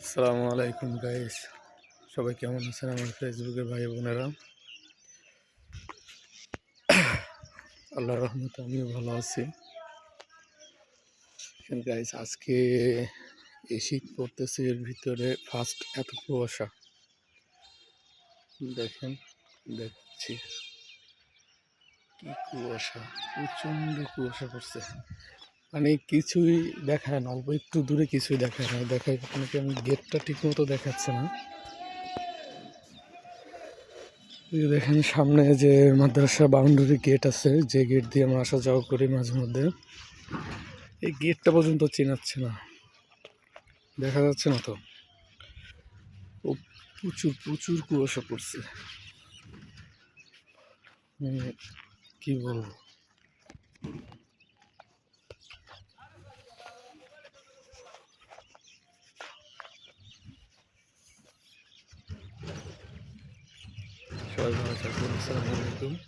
আসসালামু আলাইকুম গাইস, সবাই কেমন আছেন আমার ফেসবুকের ভাই বোনেরা? আল্লাহর রহমতে আমিও ভালো আছি। গাইস, আজকে এই শীত পড়তেছে, এর ভিতরে ফার্স্ট এত কুয়াশা দেখেন, দেখছি কি কুয়াশা, প্রচন্ড কুয়াশা পড়ছে। মানে কিছুই দেখায় না, অল্প একটু দূরে কিছুই দেখায় না। দেখায় আপনাকে আমি গেটটা ঠিক মতো দেখাচ্ছে না। দেখেন সামনে যে মাদ্রাসা বাউন্ডারি গেট আছে, যে গেট দিয়ে আমরা আসা যাওয়া করি মাঝে মধ্যে, এই গেটটা পর্যন্ত চেনাচ্ছে না, দেখা যাচ্ছে না তো। ও প্রচুর প্রচুর কুয়াশা পড়ছে, কি বলবো। সবাই ভালো থাকবেন, আসসালামু আলাইকুম।